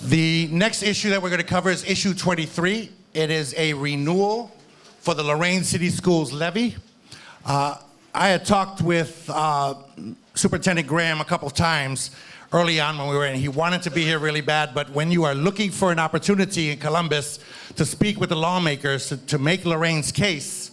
The next issue that we're going to cover is issue 23. It is a renewal for the Lorain City Schools levy. I had talked with Superintendent Graham a couple of times early on when we were in. He wanted to be here really bad, but when you are looking for an opportunity in Columbus to speak with the lawmakers to make Lorain's case,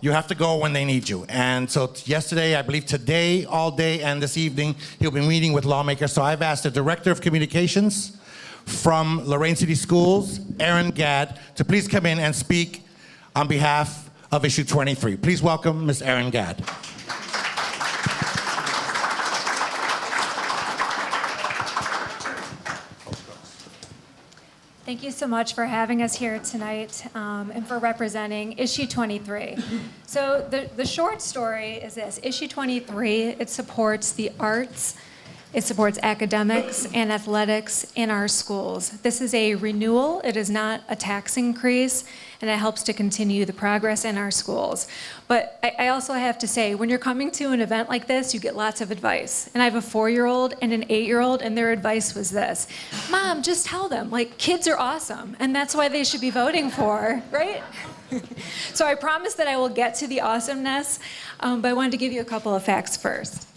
you have to go when they need you. And so yesterday, I believe today, all day, and this evening, he'll be meeting with lawmakers. So I've asked the Director of Communications from Lorain City Schools, Erin Gadd, to please come in and speak on behalf of issue 23. Please welcome Ms. Erin Gadd. Thank you so much for having us here tonight and for representing issue 23. So the short story is this. Issue 23, it supports the arts, it supports academics and athletics in our schools. This is a renewal, it is not a tax increase, and it helps to continue the progress in our schools. But I also have to say, when you're coming to an event like this, you get lots of advice. And I have a 4-year-old and an 8-year-old, and their advice was this: Mom, just tell them, like, kids are awesome, and that's why they should be voting for, right? So I promise that I will get to the awesomeness, but I wanted to give you a couple of facts first.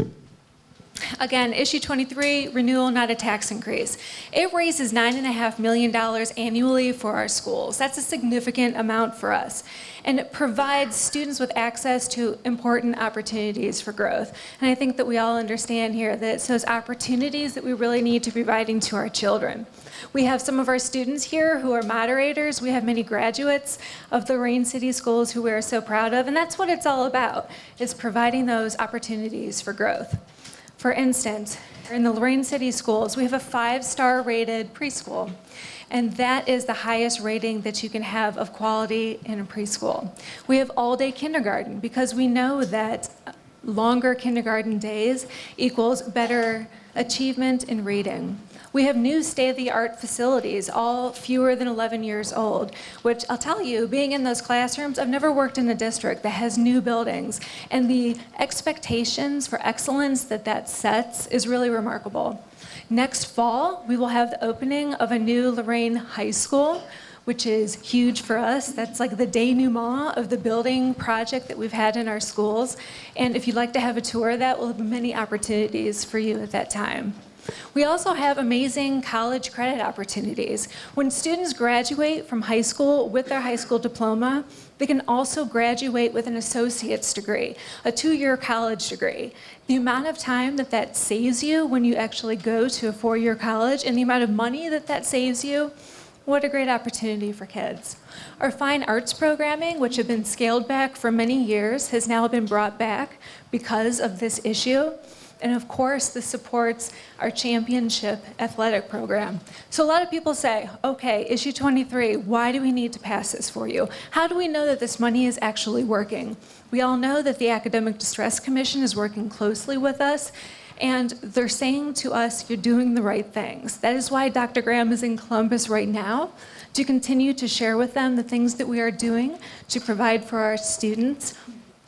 Again, issue 23, renewal, not a tax increase. It raises $9.5 million annually for our schools. That's a significant amount for us. And it provides students with access to important opportunities for growth. And I think that we all understand here that it's those opportunities that we really need to be providing to our children. We have some of our students here who are moderators. We have many graduates of the Lorain City Schools who we are so proud of. And that's what it's all about, is providing those opportunities for growth. For instance, in the Lorain City Schools, we have a 5-star rated preschool, and that is the highest rating that you can have of quality in a preschool. We have all-day kindergarten because we know that longer kindergarten days equals better achievement in reading. We have new state-of-the-art facilities, all fewer than 11 years old, which I'll tell you, being in those classrooms, I've never worked in a district that has new buildings, and the expectations for excellence that sets is really remarkable. Next fall, we will have the opening of a new Lorain High School, which is huge for us. That's like the denouement of the building project that we've had in our schools. And if you'd like to have a tour of that, we'll have many opportunities for you at that time. We also have amazing college credit opportunities. When students graduate from high school with their high school diploma, they can also graduate with an associate's degree, a 2-year college degree. The amount of time that saves you when you actually go to a 4-year college and the amount of money that saves you, what a great opportunity for kids. Our fine arts programming, which had been scaled back for many years, has now been brought back because of this issue. And of course, this supports our championship athletic program. So a lot of people say, okay, issue 23, why do we need to pass this for you? How do we know that this money is actually working? We all know that the Academic Distress Commission is working closely with us, and they're saying to us, you're doing the right things. That is why Dr. Graham is in Columbus right now, to continue to share with them the things that we are doing to provide for our students.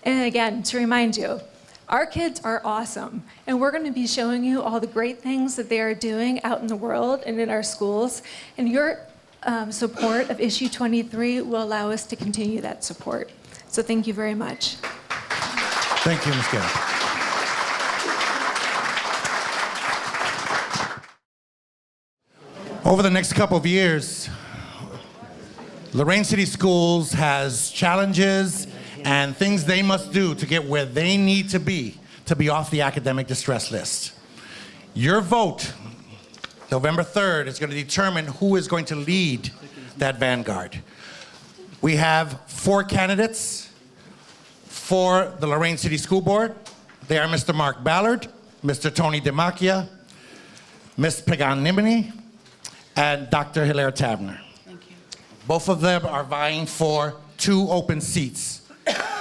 And again, to remind you, our kids are awesome, and we're going to be showing you all the great things that they are doing out in the world and in our schools. And your support of issue 23 will allow us to continue that support. So thank you very much. Thank you, Ms. Gadd. Over the next couple of years, Lorain City Schools has challenges and things they must do to get where they need to be off the academic distress list. Your vote, November 3rd, is going to determine who is going to lead that vanguard. We have 4 candidates for the Lorain City School Board. They are Mr. Mark Ballard, Mr. Tony DeMacchia, Ms. Pagan Nimini, and Dr. Hilaire Tavner. Thank you. Both of them are vying for 2 open seats.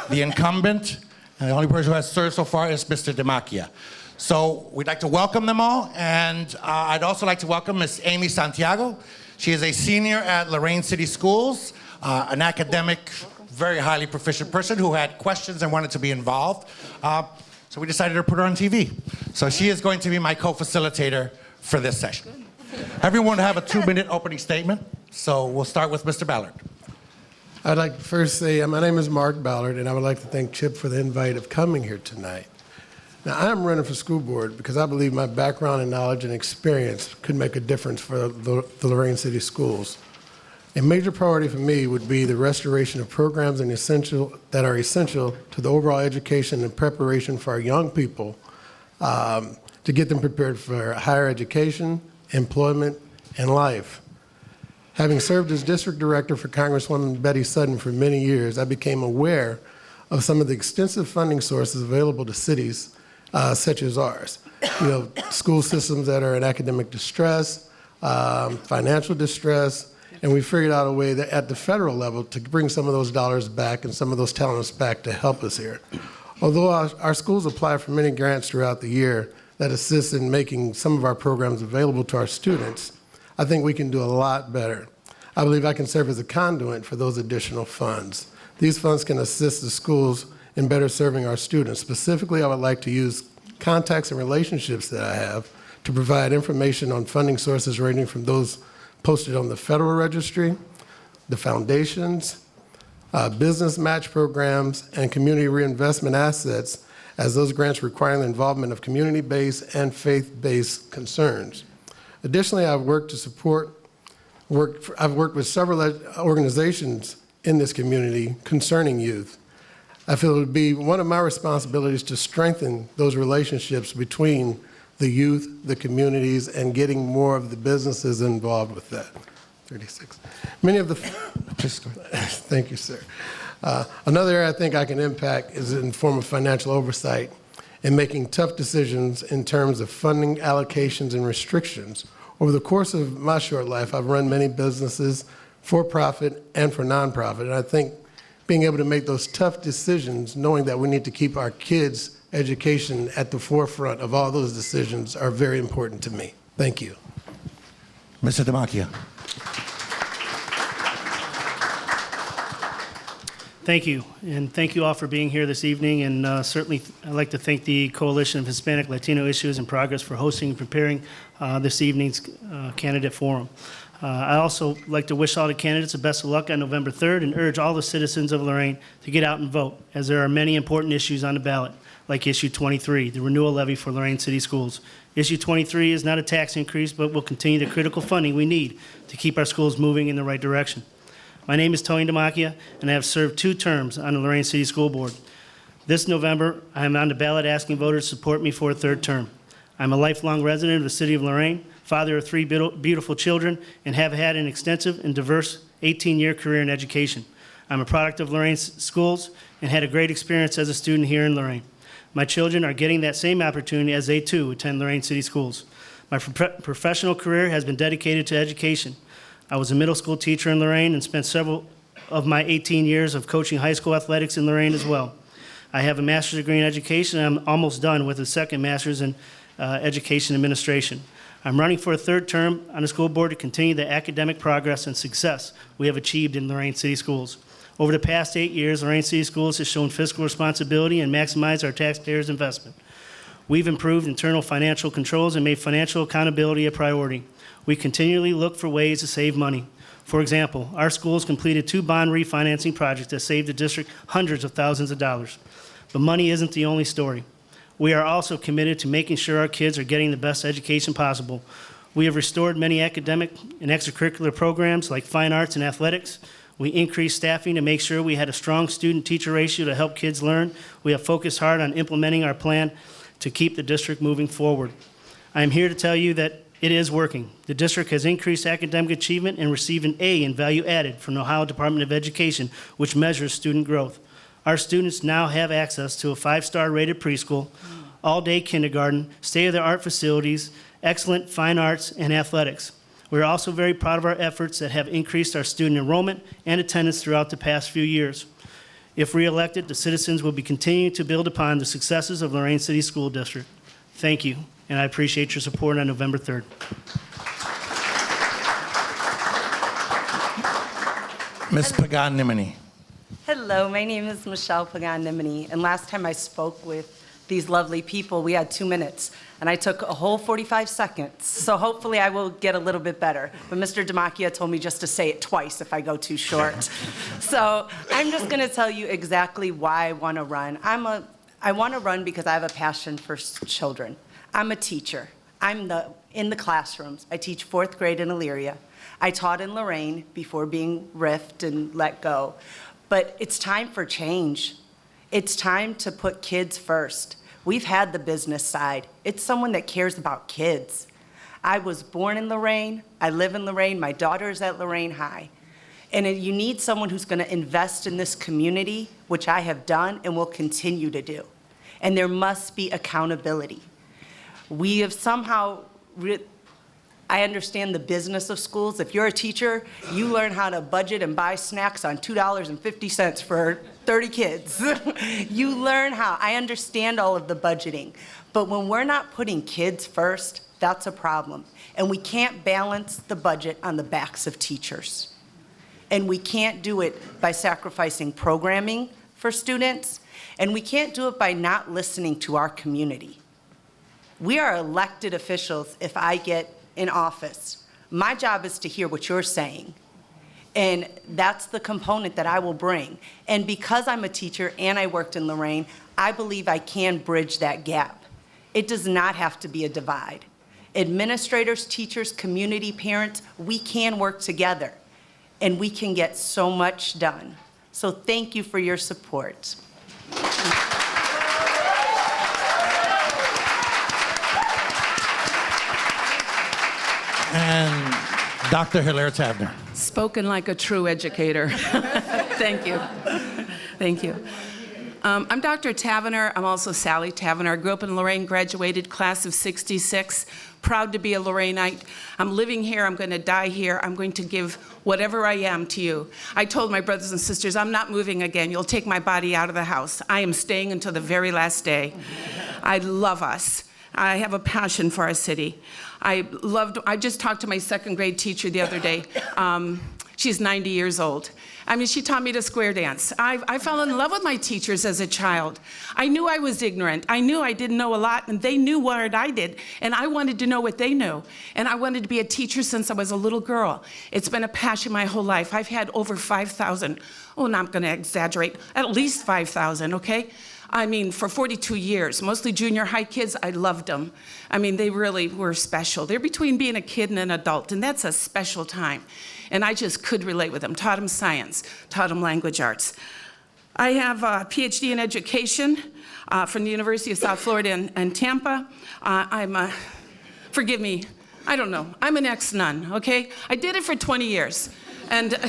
The incumbent, and the only person who has served so far, is Mr. DeMacchia. So we'd like to welcome them all, and I'd also like to welcome Ms. Amy Santiago. She is a senior at Lorain City Schools, an academic, very highly proficient person who had questions and wanted to be involved. So we decided to put her on TV. So she is going to be my co-facilitator for this session. Everyone have a 2-minute opening statement. So we'll start with Mr. Ballard. I'd like to first say my name is Mark Ballard, and I would like to thank Chip for the invite of coming here tonight. Now, I'm running for school board because I believe my background and knowledge and experience could make a difference for the Lorain City Schools. A major priority for me would be the restoration of programs that are essential to the overall education and preparation for our young people to get them prepared for higher education, employment, and life. Having served as district director for Congresswoman Betty Sutton for many years, I became aware of some of the extensive funding sources available to cities such as ours. School systems that are in academic distress, financial distress, and we figured out a way that at the federal level to bring some of those dollars back and some of those talents back to help us here. Although our schools apply for many grants throughout the year that assist in making some of our programs available to our students, I think we can do a lot better. I believe I can serve as a conduit for those additional funds. These funds can assist the schools in better serving our students. Specifically, I would like to use contacts and relationships that I have to provide information on funding sources ranging from those posted on the Federal Registry, the foundations, business match programs, and community reinvestment assets, as those grants require the involvement of community-based and faith-based concerns. Additionally, I've worked with several organizations in this community concerning youth. I feel it would be one of my responsibilities to strengthen those relationships between the youth, the communities, and getting more of the businesses involved with that. 36. Many of the, thank you, sir. Another area I think I can impact is in the form of financial oversight and making tough decisions in terms of funding allocations and restrictions. Over the course of my short life, I've run many businesses for profit and for nonprofit, and I think being able to make those tough decisions, knowing that we need to keep our kids' education at the forefront of all those decisions, are very important to me. Thank you. Mr. Damachia. Thank you, and thank you all for being here this evening, and certainly I'd like to thank the Coalition of Hispanic Latino Issues in Progress for hosting and preparing this evening's candidate forum. I also like to wish all the candidates the best of luck on November 3rd and urge all the citizens of Lorain to get out and vote, as there are many important issues on the ballot, like Issue 23, the renewal levy for Lorain City Schools. Issue 23 is not a tax increase, but will continue the critical funding we need to keep our schools moving in the right direction. My name is Tony Damachia, and I have served 2 terms on the Lorain City School Board. This November, I am on the ballot asking voters to support me for a 3rd term. I'm a lifelong resident of the city of Lorain, father of 3 beautiful children, and have had an extensive and diverse 18-year career in education. I'm a product of Lorain schools and had a great experience as a student here in Lorain. My children are getting that same opportunity as they too attend Lorain City Schools. My professional career has been dedicated to education. I was a middle school teacher in Lorain and spent several of my 18 years of coaching high school athletics in Lorain as well. I have a master's degree in education, and I'm almost done with a 2nd master's in education administration. I'm running for a 3rd term on the school board to continue the academic progress and success we have achieved in Lorain City Schools. Over the past 8 years, Lorain City Schools has shown fiscal responsibility and maximized our taxpayers' investment. We've improved internal financial controls and made financial accountability a priority. We continually look for ways to save money. For example, our schools completed 2 bond refinancing projects that saved the district hundreds of thousands of dollars. But money isn't the only story. We are also committed to making sure our kids are getting the best education possible. We have restored many academic and extracurricular programs like fine arts and athletics. We increased staffing to make sure we had a strong student-teacher ratio to help kids learn. We have focused hard on implementing our plan to keep the district moving forward. I am here to tell you that it is working. The district has increased academic achievement and received an A in value added from the Ohio Department of Education, which measures student growth. Our students now have access to a 5-star rated preschool, all-day kindergarten, state-of-the-art facilities, excellent fine arts, and athletics. We are also very proud of our efforts that have increased our student enrollment and attendance throughout the past few years. If reelected, the citizens will be continuing to build upon the successes of Lorain City School District. Thank you, and I appreciate your support on November 3rd. Ms. Pagan-Nimini. Hello, my name is Michelle Pagan-Nimini, and last time I spoke with these lovely people, we had 2 minutes, and I took a whole 45 seconds. So hopefully I will get a little bit better. But Mr. Damachia told me just to say it twice if I go too short. So I'm just gonna tell you exactly why I wanna run. I wanna run because I have a passion for children. I'm a teacher. I'm in the classrooms. I teach 4th grade in Elyria. I taught in Lorain before being riffed and let go. But it's time for change. It's time to put kids first. We've had the business side. It's someone that cares about kids. I was born in Lorain. I live in Lorain. My daughter is at Lorain High. And you need someone who's going to invest in this community, which I have done and will continue to do. And there must be accountability. We have somehow, I understand the business of schools. If you're a teacher, you learn how to budget and buy snacks on $2.50 for 30 kids. You learn how. I understand all of the budgeting. But when we're not putting kids first, that's a problem. And we can't balance the budget on the backs of teachers. And we can't do it by sacrificing programming for students. And we can't do it by not listening to our community. We are elected officials if I get in office. My job is to hear what you're saying. And that's the component that I will bring. And because I'm a teacher and I worked in Lorain, I believe I can bridge that gap. It does not have to be a divide. Administrators, teachers, community, parents, we can work together and we can get so much done. So thank you for your support. And Dr. Hilaire Tavner. Spoken like a true educator. Thank you. Thank you. I'm Dr. Tavener. I'm also Sally Tavener. I grew up in Lorain, graduated class of '66. Proud to be a Lorainite. I'm living here. I'm going to die here. I'm going to give whatever I am to you. I told my brothers and sisters, I'm not moving again. You'll take my body out of the house. I am staying until the very last day. I love us. I have a passion for our city. I just talked to my 2nd grade teacher the other day. She's 90 years old. I mean, she taught me to square dance. I fell in love with my teachers as a child. I knew I was ignorant. I knew I didn't know a lot, and they knew what I did, and I wanted to know what they knew. And I wanted to be a teacher since I was a little girl. It's been a passion my whole life. I've had over 5,000, oh, no, I'm gonna exaggerate, at least 5,000, okay? I mean, for 42 years, mostly junior high kids, I loved them. I mean, they really were special. They're between being a kid and an adult, and that's a special time. And I just could relate with them. Taught them science, taught them language arts. I have a PhD in education from the University of South Florida in Tampa. Forgive me, I don't know. I'm an ex-nun, okay? I did it for 20 years. And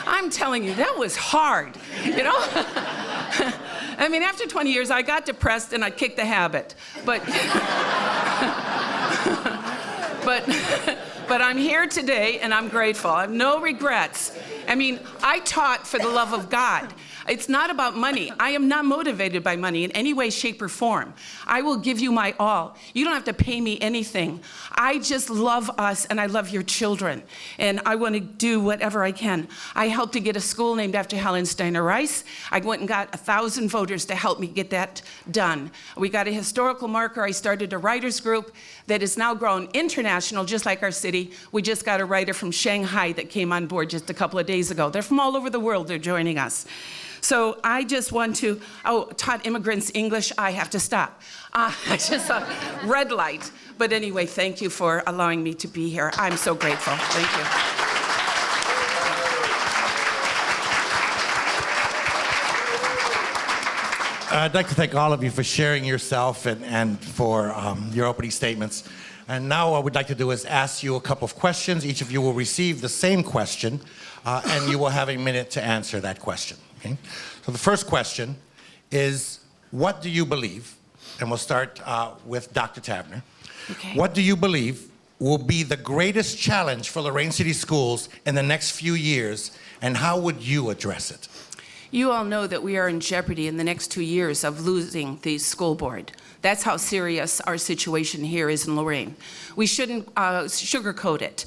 I'm telling you, that was hard, you know? I mean, after 20 years, I got depressed and I kicked the habit. But I'm here today and I'm grateful. I have no regrets. I mean, I taught for the love of God. It's not about money. I am not motivated by money in any way, shape, or form. I will give you my all. You don't have to pay me anything. I just love us and I love your children. And I want to do whatever I can. I helped to get a school named after Helen Steiner Rice. I went and got 1,000 voters to help me get that done. We got a historical marker. I started a writers group that is now grown international, just like our city. We just got a writer from Shanghai that came on board just a couple of days ago. They're from all over the world. They're joining us. So I just want to, taught immigrants English. I have to stop. I just saw red light. But anyway, thank you for allowing me to be here. I'm so grateful. Thank you. I'd like to thank all of you for sharing yourself and for your opening statements. And now what we'd like to do is ask you a couple of questions. Each of you will receive the same question, and you will have a minute to answer that question. Okay? So the first question is, what do you believe, and we'll start with Dr. Tavner. Okay. What do you believe will be the greatest challenge for Lorain City Schools in the next few years, and how would you address it? You all know that we are in jeopardy in the next 2 years of losing the school board. That's how serious our situation here is in Lorain. We shouldn't sugarcoat it.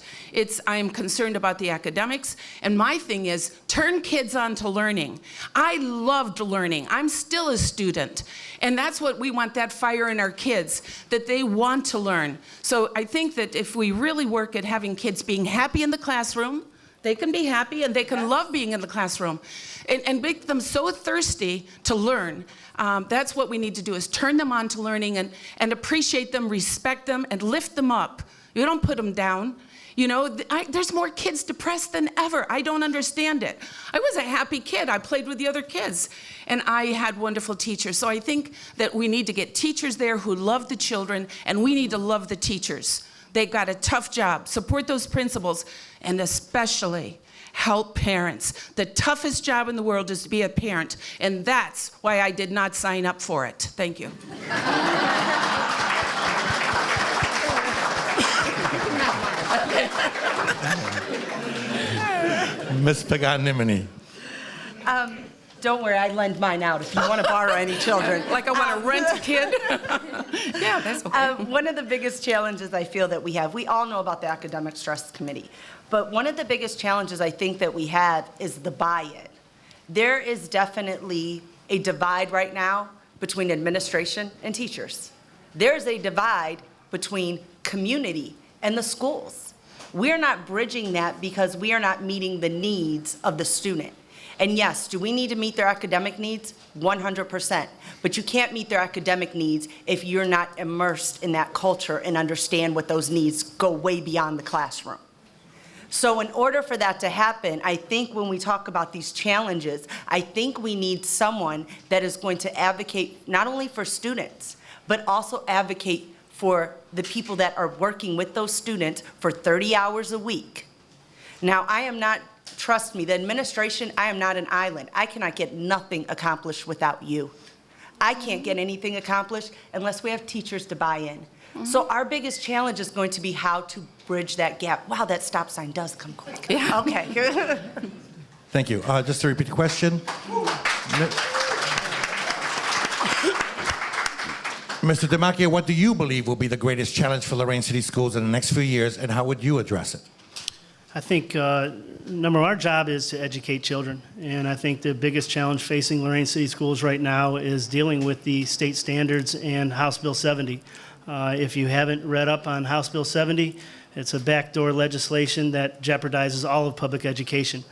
I'm concerned about the academics, and my thing is turn kids on to learning. I loved learning. I'm still a student, and that's what we want, that fire in our kids, that they want to learn. So I think that if we really work at having kids being happy in the classroom, they can be happy and they can love being in the classroom, and make them so thirsty to learn. That's what we need to do, is turn them on to learning and appreciate them, respect them, and lift them up. You don't put them down. You know, there's more kids depressed than ever. I don't understand it. I was a happy kid. I played with the other kids, and I had wonderful teachers. So I think that we need to get teachers there who love the children, and we need to love the teachers. They got a tough job. Support those principals, and especially help parents. The toughest job in the world is to be a parent, and that's why I did not sign up for it. Thank you. Ms. Paganimini. Don't worry, I lend mine out if you want to borrow any children. Like I want to rent a kid? Yeah, that's okay. One of the biggest challenges I feel that we have, we all know about the Academic Stress Committee, but one of the biggest challenges I think that we have is the buy-in. There is definitely a divide right now between administration and teachers. There's a divide between community and the schools. We're not bridging that because we are not meeting the needs of the student. And yes, do we need to meet their academic needs? 100%. But you can't meet their academic needs if you're not immersed in that culture and understand what those needs go way beyond the classroom. So in order for that to happen, I think when we talk about these challenges, I think we need someone that is going to advocate not only for students, but also advocate for the people that are working with those students for 30 hours a week. Now, trust me, the administration, I am not an island. I cannot get nothing accomplished without you. I can't get anything accomplished unless we have teachers to buy in. So our biggest challenge is going to be how to bridge that gap. Wow, that stop sign does come quick. Yeah. Okay. Thank you. Just to repeat the question. Mr. DeMacchia, what do you believe will be the greatest challenge for Lorain City Schools in the next few years, and how would you address it? I think number one, our job is to educate children, and I think the biggest challenge facing Lorain City Schools right now is dealing with the state standards and House Bill 70. If you haven't read up on House Bill 70, it's a backdoor legislation that jeopardizes all of public education.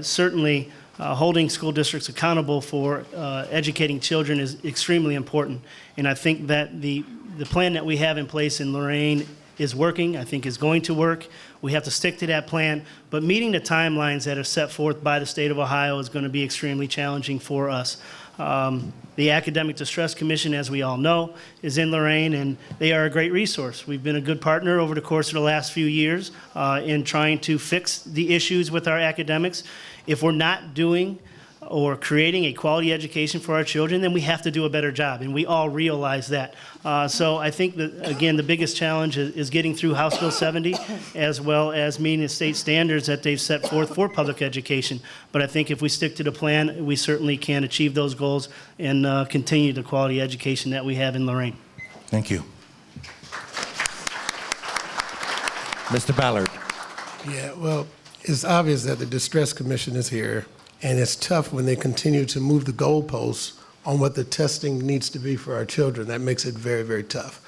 Certainly, holding school districts accountable for educating children is extremely important, and I think that the plan that we have in place in Lorain is working, I think is going to work. We have to stick to that plan, but meeting the timelines that are set forth by the state of Ohio is going to be extremely challenging for us. The Academic Distress Commission, as we all know, is in Lorain, and they are a great resource. We've been a good partner over the course of the last few years in trying to fix the issues with our academics. If we're not doing or creating a quality education for our children, then we have to do a better job, and we all realize that. So I think that, again, the biggest challenge is getting through House Bill 70, as well as meeting the state standards that they've set forth for public education. But I think if we stick to the plan, we certainly can achieve those goals and continue the quality education that we have in Lorain. Thank you. Mr. Ballard. Yeah, well, it's obvious that the Distress Commission is here, and it's tough when they continue to move the goalposts on what the testing needs to be for our children. That makes it very, very tough.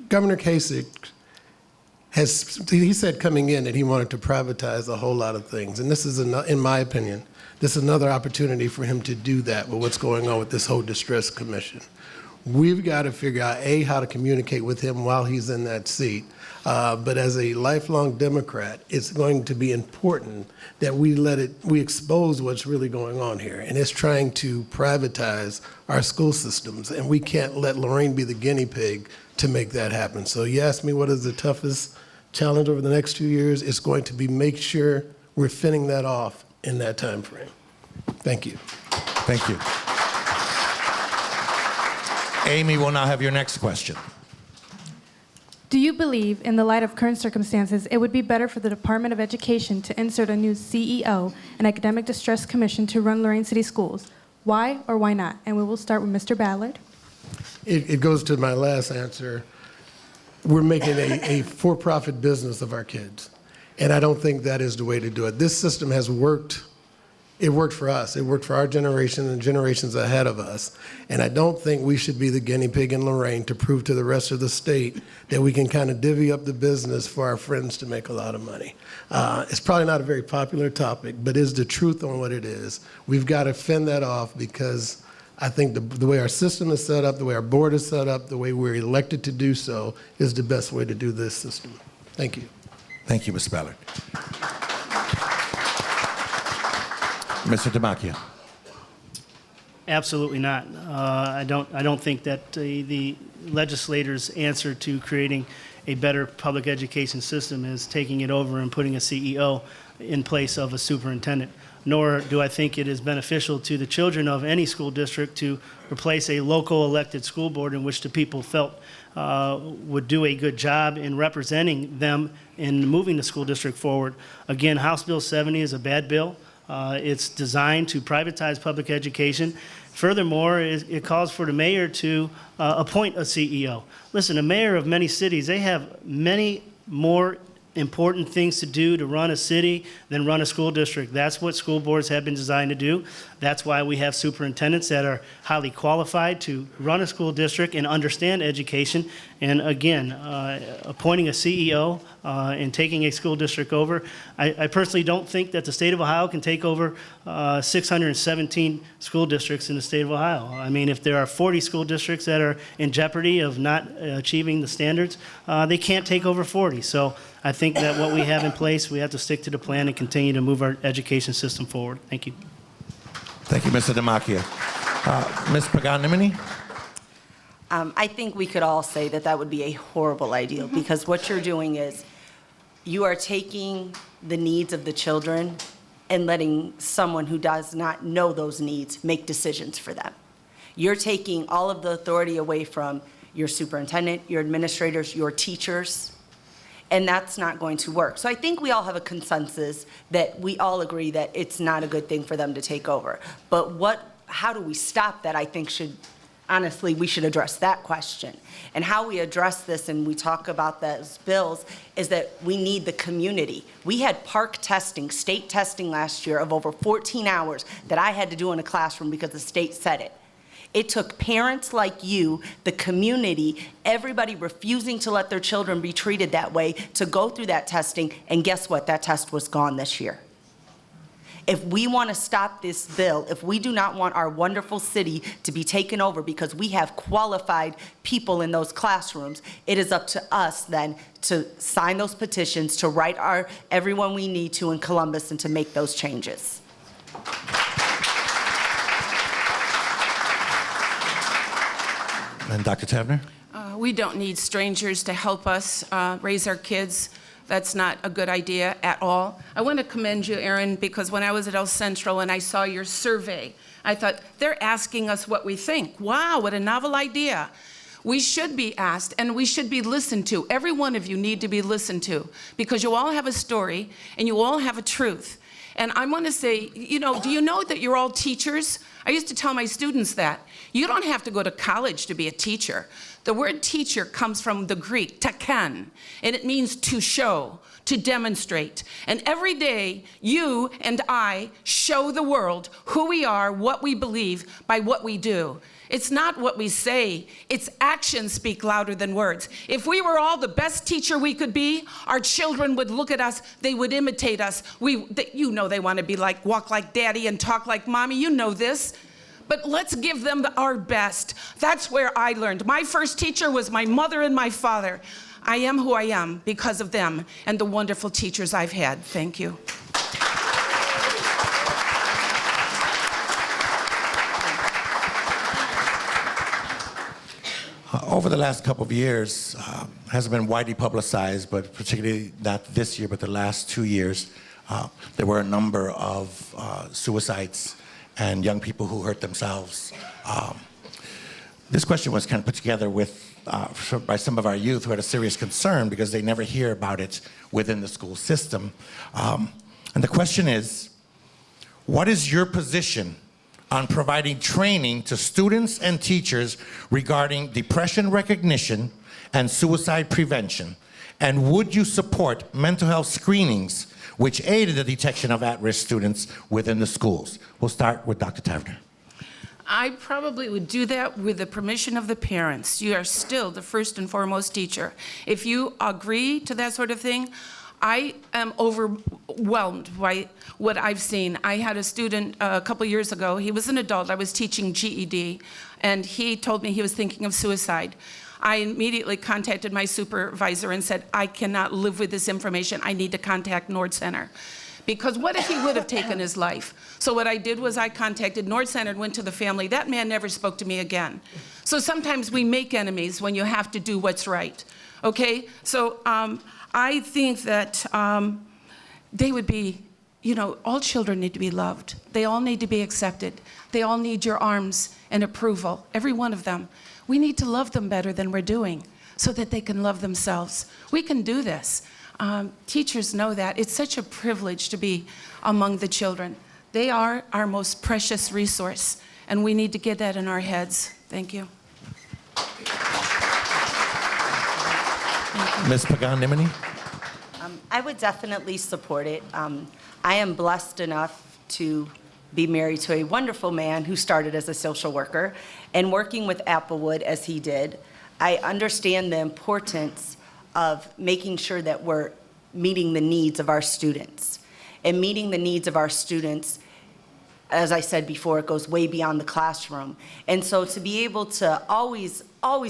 Governor Kasich he said coming in that he wanted to privatize a whole lot of things. And this is, in my opinion, this is another opportunity for him to do that with what's going on with this whole Distress Commission. We've got to figure out, A, how to communicate with him while he's in that seat. But as a lifelong Democrat, it's going to be important that we expose what's really going on here. And it's trying to privatize our school systems. And we can't let Lorain be the guinea pig to make that happen. So you asked me what is the toughest challenge over the next 2 years. It's going to be make sure we're finishing that off in that time frame. Thank you. Thank you. Amy will now have your next question. Do you believe, in the light of current circumstances, it would be better for the Department of Education to insert a new CEO and Academic Distress Commission to run Lorain City Schools? Why or why not? And we will start with Mr. Ballard. It goes to my last answer. We're making a for-profit business of our kids, and I don't think that is the way to do it. This system has worked. It worked for us. It worked for our generation and generations ahead of us. And I don't think we should be the guinea pig in Lorain to prove to the rest of the state that we can kind of divvy up the business for our friends to make a lot of money. It's probably not a very popular topic, but is the truth on what it is. We've got to fend that off because I think the way our system is set up, the way our board is set up, the way we're elected to do so is the best way to do this system. Thank you. Thank you, Mr. Ballard. Mr. DeMacchia. Absolutely not. I don't think that the legislators' answer to creating a better public education system is taking it over and putting a CEO in place of a superintendent. Nor do I think it is beneficial to the children of any school district to replace a local elected school board in which the people felt would do a good job in representing them in moving the school district forward. Again, House Bill 70 is a bad bill. It's designed to privatize public education. Furthermore, it calls for the mayor to appoint a CEO. Listen, a mayor of many cities, they have many more important things to do to run a city than run a school district. That's what school boards have been designed to do. That's why we have superintendents that are highly qualified to run a school district and understand education. And again, appointing a CEO and taking a school district over, I personally don't think that the state of Ohio can take over 617 school districts in the state of Ohio. I mean, if there are 40 school districts that are in jeopardy of not achieving the standards, they can't take over 40. So I think that what we have in place, we have to stick to the plan and continue to move our education system forward. Thank you. Thank you, Mr. DeMacchia. Ms. Paganimini? I think we could all say that that would be a horrible idea because what you're doing is you are taking the needs of the children and letting someone who does not know those needs make decisions for them. You're taking all of the authority away from your superintendent, your administrators, your teachers, and that's not going to work. So I think we all have a consensus that we all agree that it's not a good thing for them to take over. But how do we stop that? I think honestly, we should address that question. And how we address this, and we talk about those bills, is that we need the community. We had park testing, state testing last year of over 14 hours that I had to do in a classroom because the state said it. It took parents like you, the community, everybody refusing to let their children be treated that way to go through that testing, and guess what? That test was gone this year. If we want to stop this bill, if we do not want our wonderful city to be taken over because we have qualified people in those classrooms, it is up to us then to sign those petitions, to write everyone we need to in Columbus, and to make those changes. And Dr. Tavner? We don't need strangers to help us raise our kids. That's not a good idea at all. I want to commend you, Aaron, because when I was at El Centro and I saw your survey, I thought, they're asking us what we think. Wow, what a novel idea. We should be asked, and we should be listened to. Every one of you need to be listened to, because you all have a story, and you all have a truth. And I want to say, do you know that you're all teachers? I used to tell my students that. You don't have to go to college to be a teacher. The word teacher comes from the Greek, taken, and it means to show, to demonstrate. And every day, you and I show the world who we are, what we believe, by what we do. It's not what we say, it's actions speak louder than words. If we were all the best teacher we could be, our children would look at us, they would imitate us. They want to walk like daddy and talk like mommy, you know this. But let's give them our best. That's where I learned. My first teacher was my mother and my father. I am who I am because of them and the wonderful teachers I've had. Thank you. Over the last couple of years, hasn't been widely publicized, but particularly not this year, but the last 2 years, there were a number of suicides and young people who hurt themselves. This question was kind of put together with by some of our youth who had a serious concern because they never hear about it within the school system. And the question is, what is your position on providing training to students and teachers regarding depression recognition and suicide prevention? And would you support mental health screenings which aided the detection of at-risk students within the schools? We'll start with Dr. Tavener. I probably would do that with the permission of the parents. You are still the first and foremost teacher. If you agree to that sort of thing, I am overwhelmed by what I've seen. I had a student a couple years ago. He was an adult. I was teaching GED, and he told me he was thinking of suicide. I immediately contacted my supervisor and said, I cannot live with this information. I need to contact Nord Center. Because what if he would have taken his life? So what I did was I contacted Nord Center and went to the family. That man never spoke to me again. So sometimes we make enemies when you have to do what's right. Okay? So I think that they would be, all children need to be loved. They all need to be accepted. They all need your arms and approval, every one of them. We need to love them better than we're doing so that they can love themselves. We can do this. Teachers know that. It's such a privilege to be among the children. They are our most precious resource, and we need to get that in our heads. Thank you. Ms. Pagan-Nimini? I would definitely support it. I am blessed enough to be married to a wonderful man who started as a social worker and working with Applewood as he did. I understand the importance of making sure that we're meeting the needs of our students. And meeting the needs of our students, as I said before, it goes way beyond the classroom. And so to be able to always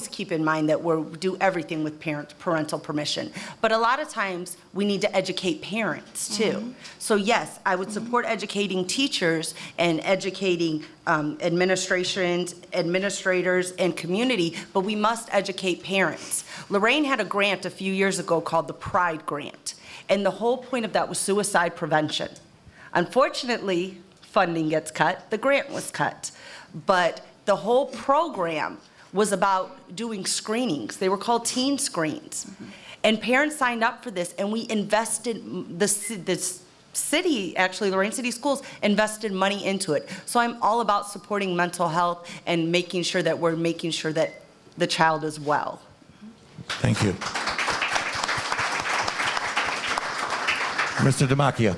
keep in mind that we'll do everything with parental permission. But a lot of times we need to educate parents too. So yes, I would support educating teachers and educating administrators and community, but we must educate parents. Lorain had a grant a few years ago called the Pride Grant. And the whole point of that was suicide prevention. Unfortunately, funding gets cut, the grant was cut. But the whole program was about doing screenings. They were called teen screens. And parents signed up for this, and we invested, this city, actually, Lorain City Schools, invested money into it. So I'm all about supporting mental health and making sure that we're making sure that the child is well. Thank you. Mr. Damachia.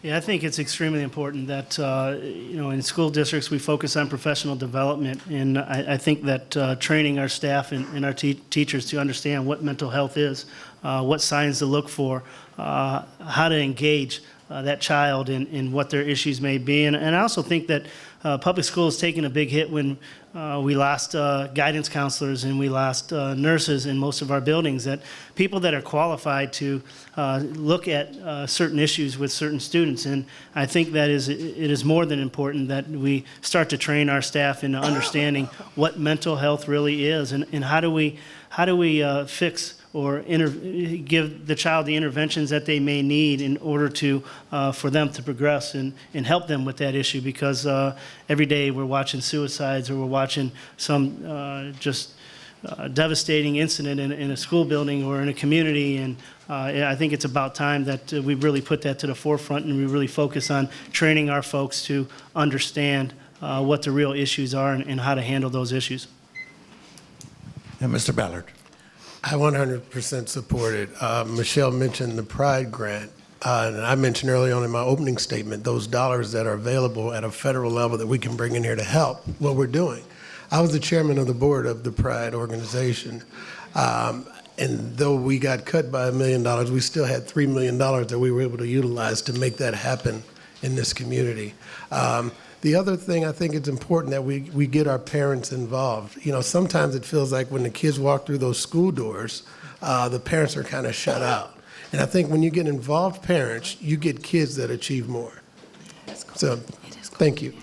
Yeah, I think it's extremely important that, in school districts, we focus on professional development. And I think that training our staff and our teachers to understand what mental health is, what signs to look for, how to engage that child in what their issues may be. And I also think that public schools taking a big hit when we lost guidance counselors and we lost nurses in most of our buildings, that people that are qualified to look at certain issues with certain students. And I think that it is more than important that we start to train our staff into understanding what mental health really is and how do we fix or give the child the interventions that they may need in order to for them to progress and help them with that issue, because every day we're watching suicides or we're watching some just devastating incident in a school building or in a community, and I think it's about time that we really put that to the forefront and we really focus on training our folks to understand what the real issues are and how to handle those issues. And Mr. Ballard. I 100% support it. Michelle mentioned the Pride Grant, and I mentioned early on in my opening statement those dollars that are available at a federal level that we can bring in here to help what we're doing. I was the chairman of the board of the Pride organization, and though we got cut by $1 million, we still had $3 million that we were able to utilize to make that happen in this community. The other thing, I think it's important that we get our parents involved. Sometimes it feels like when the kids walk through those school doors, the parents are kind of shut out. And I think when you get involved parents, you get kids that achieve more. So, thank you.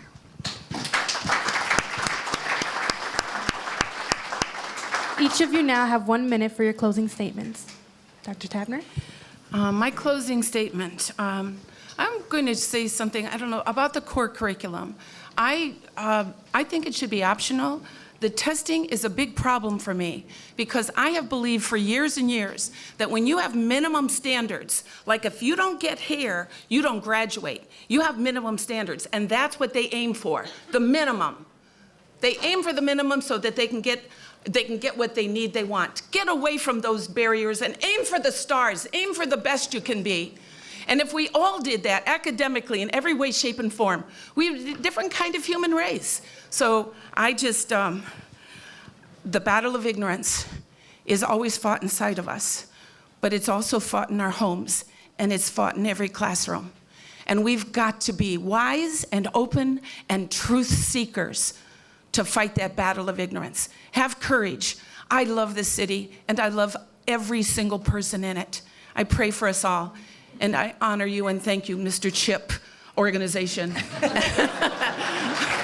Each of you now have 1 minute for your closing statements. Dr. Tavener? My closing statement. I'm going to say something, I don't know, about the core curriculum. I think it should be optional. The testing is a big problem for me because I have believed for years and years that when you have minimum standards, like if you don't get here, you don't graduate. You have minimum standards, and that's what they aim for, the minimum. They aim for the minimum so that they can get what they need, they want. Get away from those barriers and aim for the stars, aim for the best you can be. And if we all did that academically in every way, shape, and form, we have a different kind of human race. So I just, the battle of ignorance is always fought inside of us, but it's also fought in our homes, and it's fought in every classroom. And we've got to be wise and open and truth seekers to fight that battle of ignorance. Have courage. I love this city, and I love every single person in it. I pray for us all. And I honor you and thank you, Mr. Chip organization.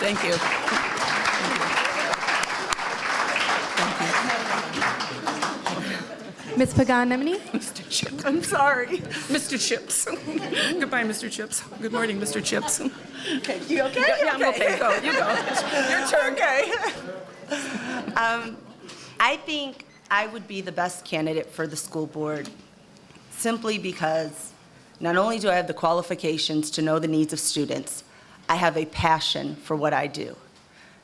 Thank you. Ms. Pagan-Nemini? Mr. Chip, I'm sorry. Mr. Chips. Goodbye, Mr. Chips. Good morning, Mr. Chips. Okay, you okay? Yeah, I'm okay. Go, you go. Your turn. Okay. I think I would be the best candidate for the school board simply because not only do I have the qualifications to know the needs of students, I have a passion for what I do.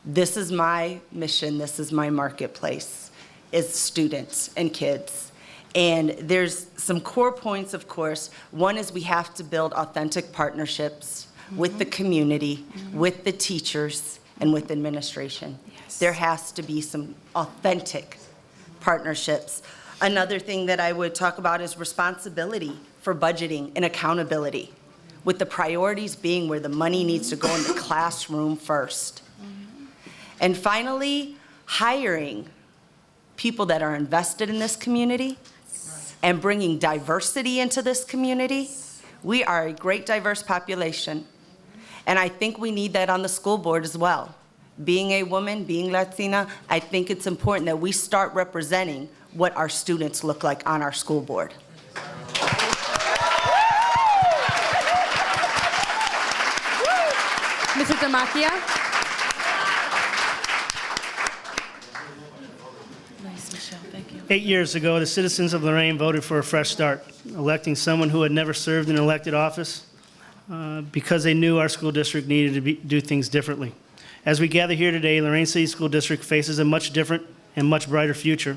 This is my mission, this is my marketplace, is students and kids. And there's some core points, of course. One is we have to build authentic partnerships with the community, with the teachers, and with administration. Yes. There has to be some authentic partnerships. Another thing that I would talk about is responsibility for budgeting and accountability, with the priorities being where the money needs to go in the classroom first. And finally, hiring people that are invested in this community and bringing diversity into this community. We are a great diverse population, and I think we need that on the school board as well. Being a woman, being Latina, I think it's important that we start representing what our students look like on our school board. Mrs. Demakia? Nice, Michelle. Thank you. 8 years ago, the citizens of Lorain voted for a fresh start, electing someone who had never served in an elected office because they knew our school district needed to do things differently. As we gather here today, Lorain City School District faces a much different and much brighter future.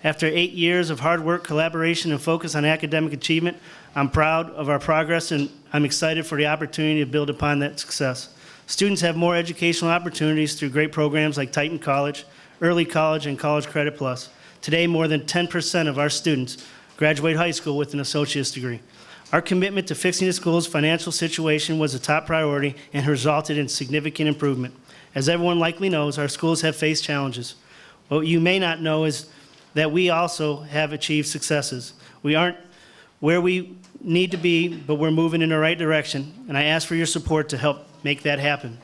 After 8 years of hard work, collaboration, and focus on academic achievement, I'm proud of our progress, and I'm excited for the opportunity to build upon that success. Students have more educational opportunities through great programs like Titan College, Early College, and College Credit Plus. Today, more than 10% of our students graduate high school with an associate's degree. Our commitment to fixing the school's financial situation was a top priority and resulted in significant improvement. As everyone likely knows, our schools have faced challenges. What you may not know is that we also have achieved successes. We aren't where we need to be, but we're moving in the right direction, and I ask for your support to help make that happen.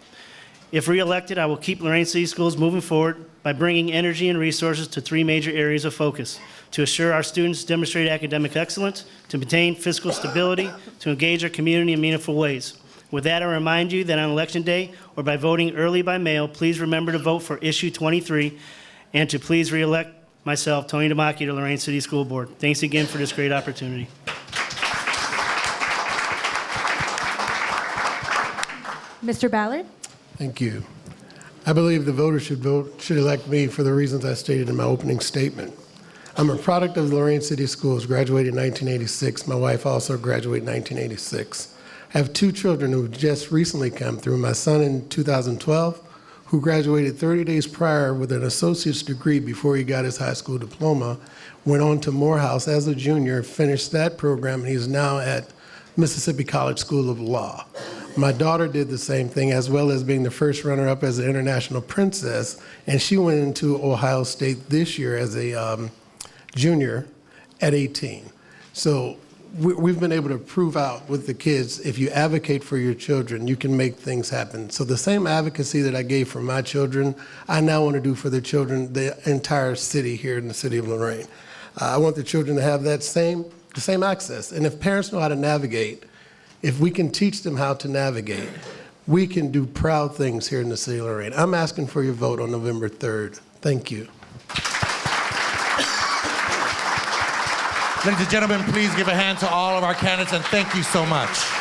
If reelected, I will keep Lorain City Schools moving forward by bringing energy and resources to 3 major areas of focus: to assure our students demonstrate academic excellence, to maintain fiscal stability, to engage our community in meaningful ways. With that, I remind you that on Election Day, or by voting early by mail, please remember to vote for Issue 23, and to please reelect myself, Tony Demakia, to Lorain City School Board. Thanks again for this great opportunity. Mr. Ballard? Thank you. I believe the voters should elect me for the reasons I stated in my opening statement. I'm a product of Lorain City Schools, graduated in 1986. My wife also graduated in 1986. I have 2 children who just recently come through. My son in 2012, who graduated 30 days prior with an associate's degree before he got his high school diploma, went on to Morehouse as a junior, finished that program, and he's now at Mississippi College School of Law. My daughter did the same thing, as well as being the first runner-up as an international princess, and she went into Ohio State this year as a junior at 18. So we've been able to prove out with the kids, if you advocate for your children, you can make things happen. So the same advocacy that I gave for my children, I now want to do for the children, the entire city here in the city of Lorain. I want the children to have the same access. And if parents know how to navigate, if we can teach them how to navigate, we can do proud things here in the city of Lorain. I'm asking for your vote on November 3rd. Thank you. Ladies and gentlemen, please give a hand to all of our candidates and thank you so much.